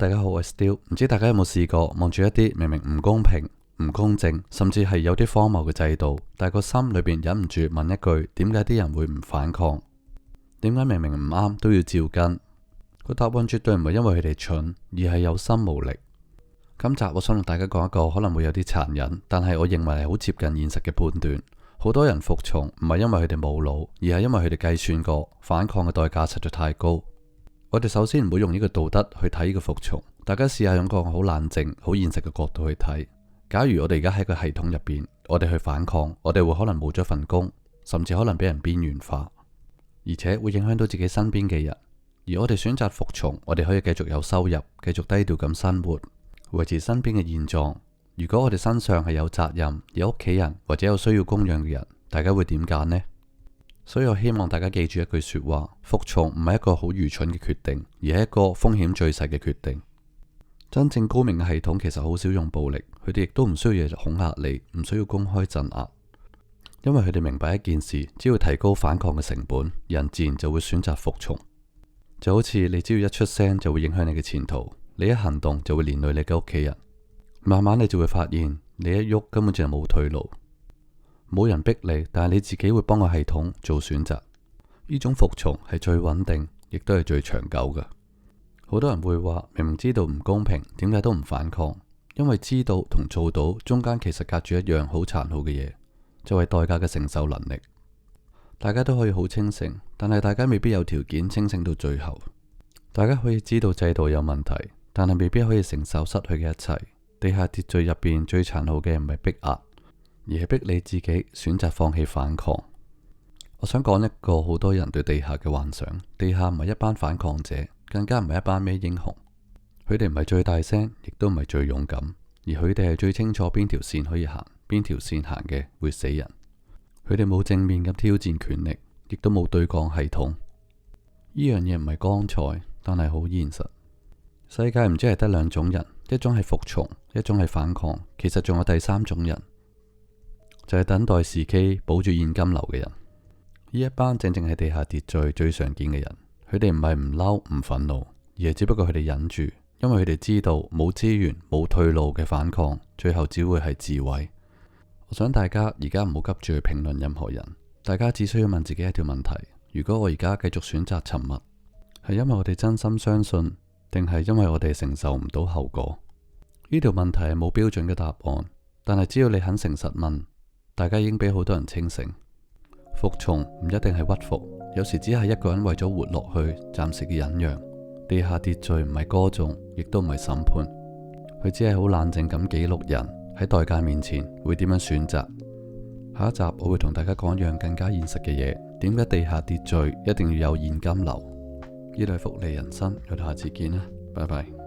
大家好，我係 Still。唔知大家有冇試過望住一啲明明唔公平、唔公正，甚至係有啲荒謬嘅制度，但係個心裏邊忍唔住問一句：點解啲人會唔反抗？點解明明唔啱都要照跟？個答案絕對唔係因為佢哋蠢，而係有心無力。今集我想同大家講一個可能會有啲殘忍，但係我認為係好接近現實嘅判斷。好多人服從唔係因為佢哋冇腦，而係因為佢哋計算過反抗嘅代價實在太高。我哋首先唔好用呢個道德去睇呢個服從，大家試下用個好冷靜、好現實嘅角度去睇。假如我哋而家喺個系統入邊，我哋去反抗，我哋會可能冇咗份工，甚至可能俾人邊緣化，而且會影響到自己身邊嘅人。而我哋選擇服從，我哋可以繼續有收入，繼續低調咁生活，維持身邊嘅現狀。如果我哋身上係有責任、有屋企人或者有需要供養嘅人，大家會點揀呢？所以我希望大家記住一句說話：服從唔係一個好愚蠢嘅決定，而係一個風險最細嘅決定。真正高明嘅系統其實好少用暴力，佢哋亦都唔需要恐嚇你，唔需要公開鎮壓，因為佢哋明白一件事：只要提高反抗嘅成本，人自然就會選擇服從。就好似你只要一出聲就會影響你嘅前途，你一行動就會連累你嘅屋企人，慢慢你就會發現你一喐根本就係冇退路。冇人逼你，但係你自己會幫個系統做選擇。呢種服從係最穩定，亦都係最長久嘅。好多人會話，明明知道唔公平，點解都唔反抗？因為知道同做到中間其實隔住一樣好殘酷嘅嘢，就係代價嘅承受能力。大家都可以好清醒，但係大家未必有條件清醒到最後。大家可以知道制度有問題，但係未必可以承受失去嘅一切。地下秩序入邊最殘酷嘅唔係逼壓，而係逼你自己選擇放棄反抗。我想講一個好多人對地下嘅幻想：地下唔係一班反抗者，更加唔係一班咩英雄。佢哋唔係最大聲，亦都唔係最勇敢，而佢哋係最清楚邊條線可以行，邊條線行嘅會死人。佢哋冇正面咁挑戰權力，亦都冇對抗系統。呢樣嘢唔係光彩，但係好現實。世界唔止係得兩種人，一種係服從，一種係反抗。其實仲有第三種人，就係等待時機保住現金流嘅人。呢一班正正係地下秩序最常見嘅人。佢哋唔係唔嬲唔憤怒，而係只不過佢哋忍住，因為佢哋知道冇資源冇退路嘅反抗，最後只會係自毀。我想大家而家唔好急住去評論任何人，大家只需要問自己一條問題：如果我而家繼續選擇沉默，係因為我哋真心相信，定係因為我哋承受唔到後果？呢條問題係冇標準嘅答案，但係只要你肯誠實問，大家已經比好多人清醒。服從唔一定係屈服，有時只係一個人為咗活落去暫時嘅忍讓。地下秩序唔係歌頌，亦都唔係審判，佢只係好冷靜咁記錄人喺代價面前會點樣選擇。下一集我會同大家講一樣更加現實嘅嘢：點解地下秩序一定要有現金流？呢度係福利人生，我哋下次見啦，拜拜。